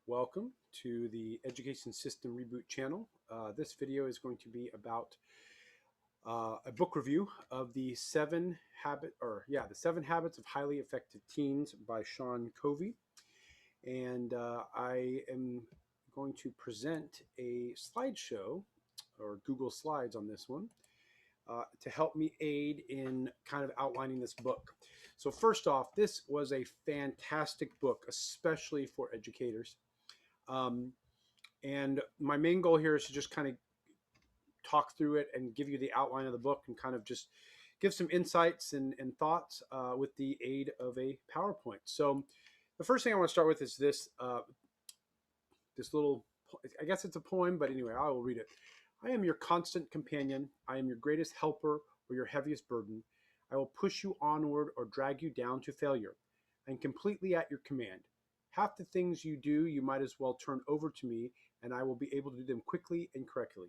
welcome to the Education System Reboot channel. This video is going to be about a book review of the the Seven Habits of Highly Effective Teens by Sean Covey. And I am going to present a slideshow or Google Slides on this one to help me aid in kind of outlining this book. So first off, this was a fantastic book, especially for educators. And my main goal here is to just kind of talk through it and give you the outline of the book and kind of just give some insights and thoughts with the aid of a PowerPoint. So the first thing I want to start with is this little, I guess it's a poem, but anyway, I will read it. I am your constant companion. I am your greatest helper or your heaviest burden. I will push you onward or drag you down to failure. I am completely at your command. Half the things you do, you might as well turn over to me, and I will be able to do them quickly and correctly.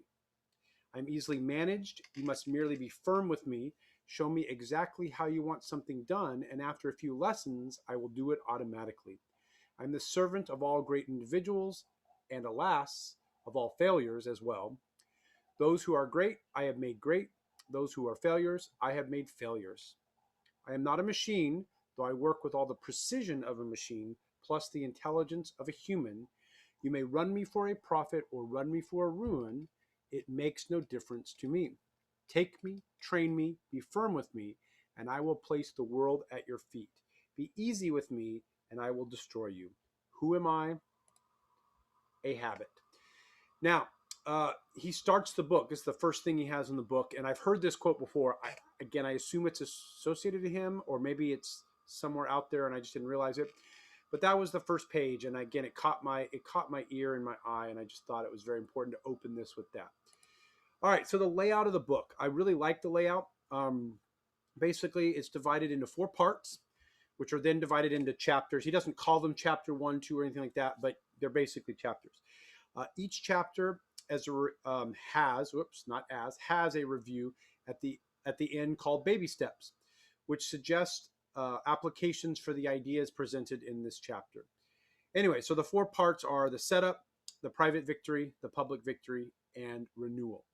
I'm easily managed. You must merely be firm with me. Show me exactly how you want something done, and after a few lessons, I will do it automatically. I'm the servant of all great individuals, and alas, of all failures as well. Those who are great, I have made great. Those who are failures, I have made failures. I am not a machine, though I work with all the precision of a machine, plus the intelligence of a human. You may run me for a profit or run me for a ruin. It makes no difference to me. Take me, train me, be firm with me, and I will place the world at your feet. Be easy with me, and I will destroy you. Who am I? A habit. Now, he starts the book. This is the first thing he has in the book, and I've heard this quote before. I assume it's associated to him, or maybe it's somewhere out there, and I just didn't realize it. But that was the first page, and again, it caught my ear and my eye, and I just thought it was very important to open this with that. All right, so the layout of the book, I really like the layout. Basically, it's divided into 4 parts, which are then divided into chapters. He doesn't call them chapter 1, 2, or anything like that, but they're basically chapters. Each chapter has a review at the end called Baby Steps, which suggests applications for the ideas presented in this chapter. Anyway, so the 4 parts are the setup, the private victory, the public victory, and renewal.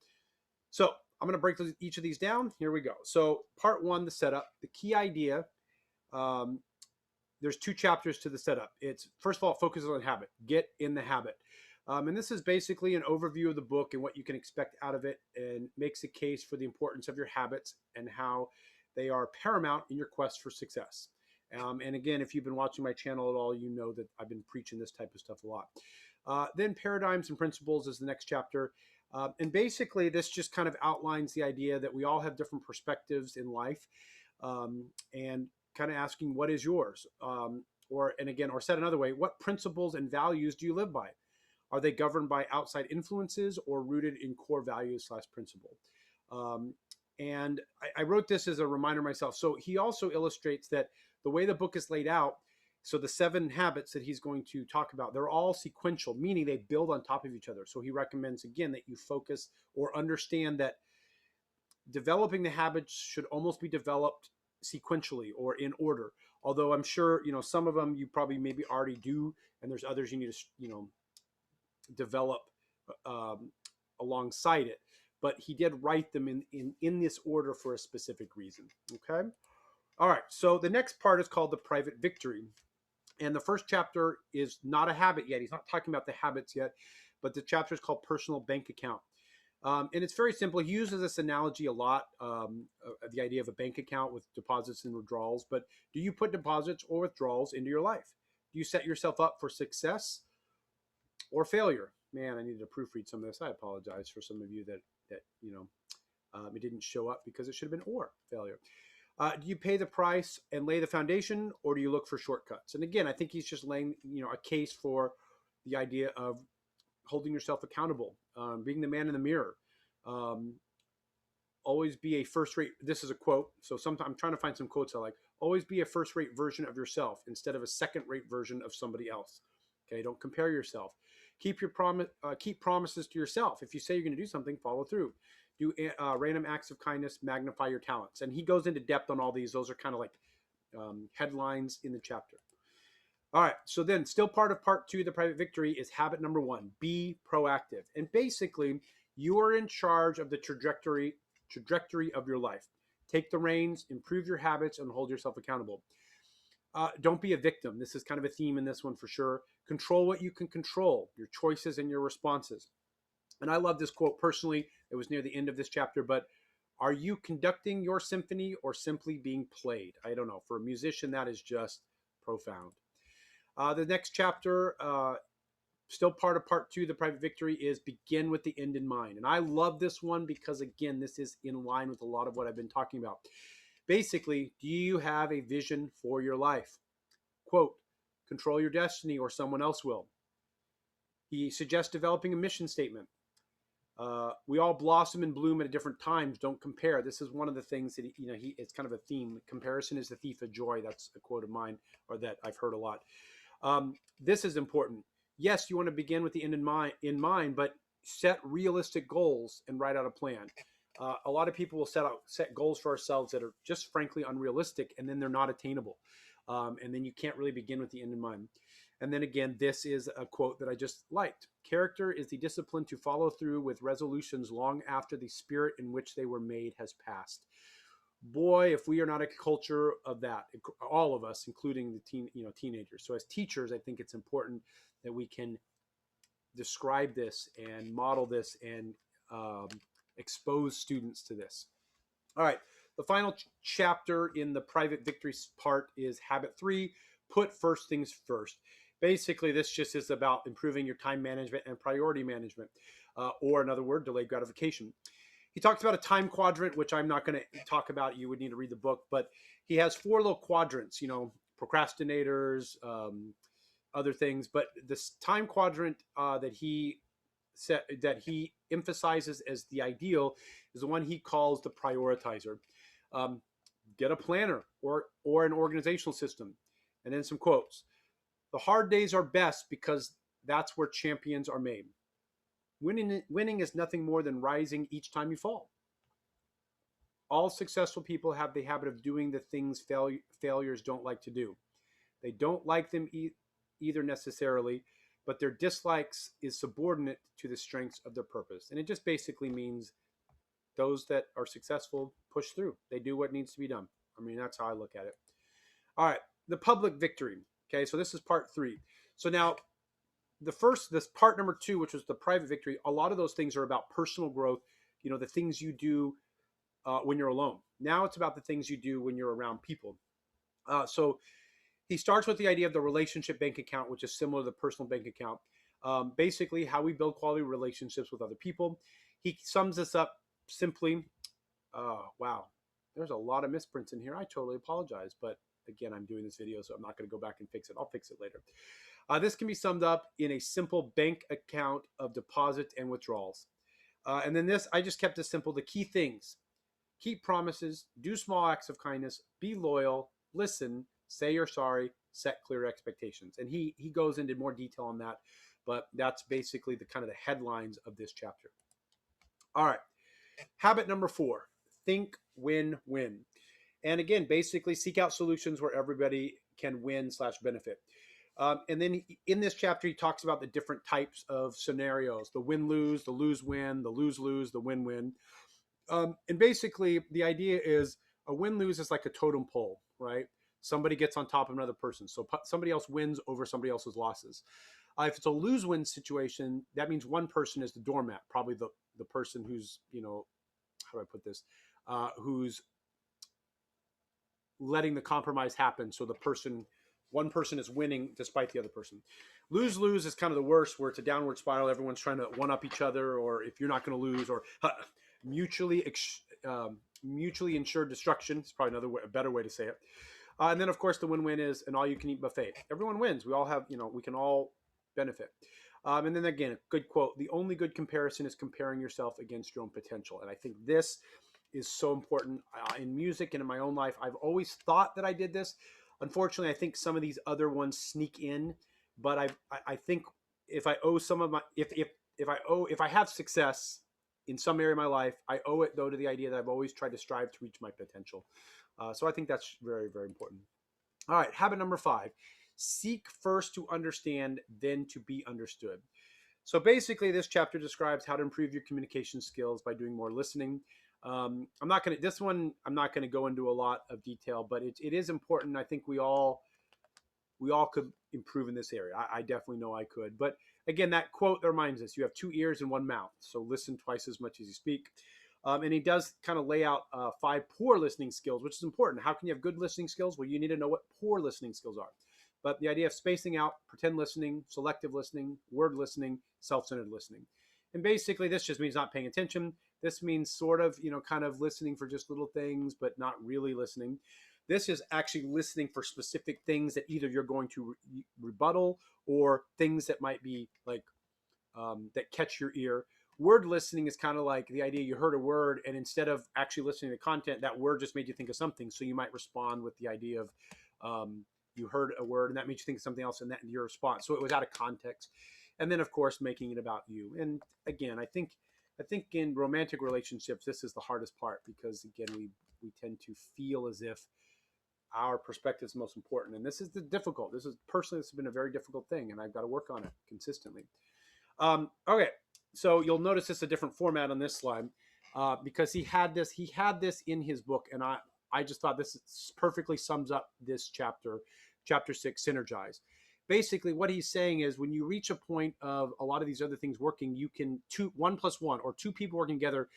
So I'm going to break each of these down. Here we go. So part 1, the setup, the key idea. There's 2 chapters to the setup. It's, first of all, it focuses on habit. Get in the habit. And this is basically an overview of the book and what you can expect out of it, and makes a case for the importance of your habits and how they are paramount in your quest for success. And again, if you've been watching my channel at all, you know that I've been preaching this type of stuff a lot. Then paradigms and principles is the next chapter. And basically, this just kind of outlines the idea that we all have different perspectives in life, and kind of asking, what is yours? Or said another way, what principles and values do you live by? Are they governed by outside influences or rooted in core values / principle? And I wrote this as a reminder myself. So he also illustrates that the way the book is laid out, so the 7 habits that he's going to talk about, they're all sequential, meaning they build on top of each other. So he recommends, again, that you focus or understand that developing the habits should almost be developed sequentially or in order. Although I'm sure, some of them you probably maybe already do, and there's others you need to, develop alongside it. But he did write them in this order for a specific reason. Okay. All right. So the next part is called the private victory. And the first chapter is not a habit yet. He's not talking about the habits yet, but the chapter is called Personal Bank Account. And it's very simple. He uses this analogy a lot, the idea of a bank account with deposits and withdrawals. But do you put deposits or withdrawals into your life? Do you set yourself up for success or failure? Man, I needed to proofread some of this. I apologize for some of you that it didn't show up because it should have been or failure. Do you pay the price and lay the foundation, or do you look for shortcuts? And again, I think he's just laying a case for the idea of holding yourself accountable, being the man in the mirror. Always be a first-rate. This is a quote. So sometimes I'm trying to find some quotes I like. Always be a first-rate version of yourself instead of a second-rate version of somebody else. Okay, don't compare yourself. Keep promises to yourself. If you say you're going to do something, follow through. Do random acts of kindness, magnify your talents. And he goes into depth on all these. Those are kind of like headlines in the chapter. All right, so then still part of part 2, the private victory, is habit number 1, be proactive. And basically, you are in charge of the trajectory of your life. Take the reins, improve your habits, and hold yourself accountable. Don't be a victim. This is kind of a theme in this one for sure. Control what you can control, your choices and your responses. And I love this quote personally. It was near the end of this chapter, but are you conducting your symphony or simply being played? I don't know. For a musician, that is just profound. The next chapter, still part of part 2, the private victory, is begin with the end in mind. And I love this one because, again, this is in line with a lot of what I've been talking about. Basically, do you have a vision for your life? Quote, control your destiny or someone else will. He suggests developing a mission statement. We all blossom and bloom at different times. Don't compare. This is one of the things that it's kind of a theme. Comparison is the thief of joy. That's a quote of mine, or that I've heard a lot. This is important. Yes, you want to begin with the end in mind, but set realistic goals and write out a plan. A lot of people will set goals for ourselves that are just frankly unrealistic, and then they're not attainable. And then you can't really begin with the end in mind. And then again, this is a quote that I just liked. Character is the discipline to follow through with resolutions long after the spirit in which they were made has passed. Boy, if we are not a culture of that, all of us, including the teenagers. So as teachers, I think it's important that we can describe this and model this and expose students to this. All right, the final chapter in the private victory part is habit 3, put first things first. Basically, this just is about improving your time management and priority management, or another word, delayed gratification. He talks about a time quadrant, which I'm not going to talk about. You would need to read the book, but he has 4 little quadrants, procrastinators, other things. But this time quadrant that he emphasizes as the ideal is the one he calls the prioritizer. Get a planner or an organizational system. And then some quotes. The hard days are best because that's where champions are made. Winning is nothing more than rising each time you fall. All successful people have the habit of doing the things failures don't like to do. They don't like them either necessarily, but their dislikes is subordinate to the strengths of their purpose. And it just basically means those that are successful push through. They do what needs to be done. I mean, that's how I look at it. All right, the public victory. Okay, so this is part 3. So now, this part number 2, which was the private victory, a lot of those things are about personal growth, the things you do when you're alone. Now it's about the things you do when you're around people. So he starts with the idea of the relationship bank account, which is similar to the personal bank account. Basically, how we build quality relationships with other people. He sums this up simply. Wow, there's a lot of misprints in here. I totally apologize, but again, I'm doing this video, so I'm not going to go back and fix it. I'll fix it later. This can be summed up in a simple bank account of deposits and withdrawals. And then this, I just kept it simple. The key things: keep promises, do small acts of kindness, be loyal, listen, say you're sorry, set clear expectations. And he goes into more detail on that, but that's basically the kind of the headlines of this chapter. All right. Habit number 4, think win-win. And again, basically seek out solutions where everybody can win/benefit. And then in this chapter, he talks about the different types of scenarios: the win-lose, the lose-win, the lose-lose, the win-win. And basically, the idea is a win-lose is like a totem pole, right? Somebody gets on top of another person. So somebody else wins over somebody else's losses. If it's a lose-win situation, that means one person is the doormat, probably the person who's, how do I put this? Who's letting the compromise happen. So one person is winning despite the other person. Lose-lose is kind of the worst, where it's a downward spiral. Everyone's trying to one-up each other, or if you're not going to lose, or mutually insured destruction is probably a better way to say it. And then, of course, the win-win is an all-you-can-eat buffet. Everyone wins. We all have, we can all benefit. And then again, a good quote: the only good comparison is comparing yourself against your own potential. And I think this is so important in music and in my own life. I've always thought that I did this. Unfortunately, I think some of these other ones sneak in, but I think if I owe some of my, if I have success in some area of my life, I owe it though to the idea that I've always tried to strive to reach my potential. So I think that's very, very important. All right, habit number 5, Seek first to understand, then to be understood. So basically, this chapter describes how to improve your communication skills by doing more listening. I'm not going to, this one, I'm not going to go into a lot of detail, but it is important. I think we all could improve in this area. I definitely know I could. But again, that quote that reminds us you have 2 ears and 1 mouth. So listen twice as much as you speak. And he does kind of lay out 5 poor listening skills, which is important. How can you have good listening skills? Well, you need to know what poor listening skills are. But the idea of spacing out, pretend listening, selective listening, word listening, self-centered listening. And basically, this just means not paying attention. This means sort of, kind of listening for just little things, but not really listening. This is actually listening for specific things that either you're going to rebuttal or things that might be like that catch your ear. Word listening is kind of like the idea you heard a word, and instead of actually listening to content, that word just made you think of something. So you might respond with the idea of you heard a word, and that made you think of something else, and that your response. So it was out of context. And then, of course, making it about you. And again, I think in romantic relationships, this is the hardest part because again, we tend to feel as if our perspective is most important, and this is difficult. This has been a very difficult thing, and I've got to work on it consistently. Okay, so you'll notice it's a different format on this slide because he had this in his book, and I just thought this perfectly sums up this chapter 6, Synergize. Basically, what he's saying is when you reach a point of a lot of these other things working, you can 1 + 1 or 2 people working together.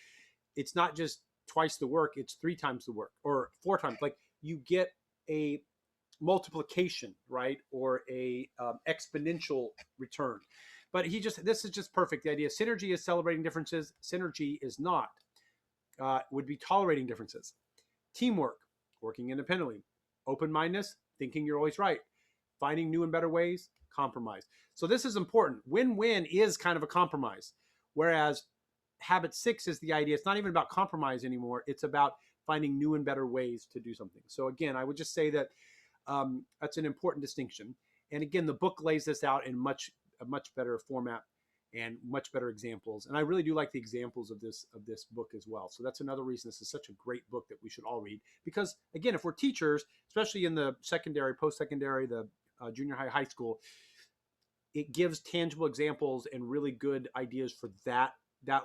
It's not just twice the work; it's 3 times the work or 4 times. Like you get a multiplication, right, or a exponential return. But this is just perfect. The idea of synergy is celebrating differences. Synergy is not. Would be tolerating differences. Teamwork, working independently. Open-mindedness, thinking you're always right. Finding new and better ways, compromise. So this is important. Win-win is kind of a compromise. Whereas habit 6 is the idea. It's not even about compromise anymore. It's about finding new and better ways to do something. So again, I would just say that that's an important distinction. And again, the book lays this out in a much better format and much better examples. And I really do like the examples of this book as well. So that's another reason this is such a great book that we should all read. Because again, if we're teachers, especially in the secondary, post-secondary, the junior high, high school, it gives tangible examples and really good ideas for that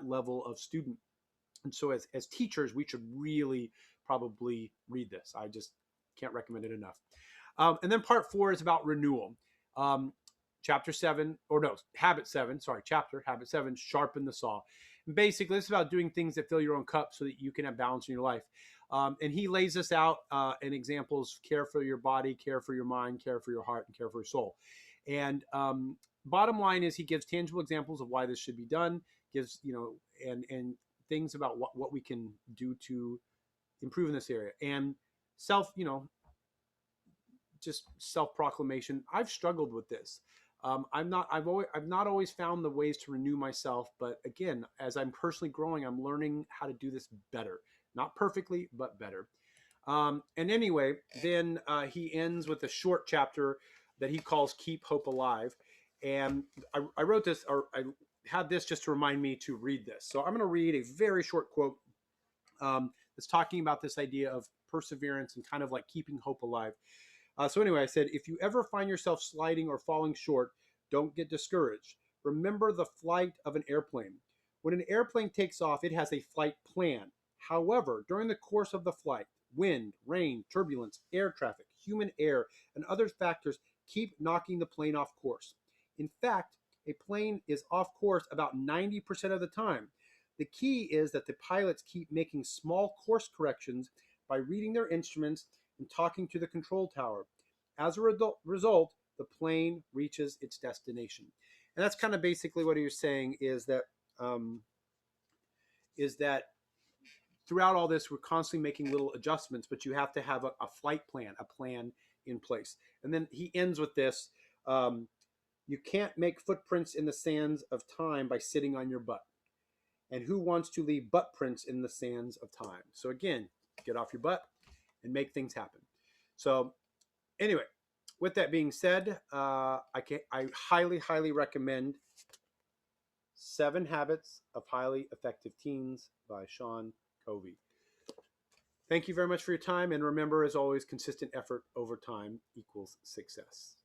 level of student. And so as teachers, we should really probably read this. I just can't recommend it enough. And then part 4 is about renewal. Habit 7, sharpen the saw. And basically, it's about doing things that fill your own cup so that you can have balance in your life. And he lays this out in examples: care for your body, care for your mind, care for your heart, and care for your soul. And bottom line is he gives tangible examples of why this should be done, gives, and things about what we can do to improve in this area. And just self-proclamation. I've struggled with this. I've not always found the ways to renew myself, but again, as I'm personally growing, I'm learning how to do this better. Not perfectly, but better. And anyway, then he ends with a short chapter that he calls "Keep Hope Alive," and I wrote this, or I had this just to remind me to read this. So I'm going to read a very short quote that's talking about this idea of perseverance and kind of like keeping hope alive. So anyway, I said, if you ever find yourself sliding or falling short, don't get discouraged. Remember the flight of an airplane. When an airplane takes off, it has a flight plan. However, during the course of the flight, wind, rain, turbulence, air traffic, human error, and other factors keep knocking the plane off course. In fact, a plane is off course about 90% of the time. The key is that the pilots keep making small course corrections by reading their instruments and talking to the control tower. As a result, the plane reaches its destination. And that's kind of basically what he was saying is that throughout all this, we're constantly making little adjustments, but you have to have a flight plan, a plan in place. And then he ends with this. You can't make footprints in the sands of time by sitting on your butt. And who wants to leave butt prints in the sands of time? So again, get off your butt and make things happen. So anyway, with that being said, I highly, highly recommend 7 Habits of Highly Effective Teens by Sean Covey. Thank you very much for your time. And remember, as always, consistent effort over time equals success.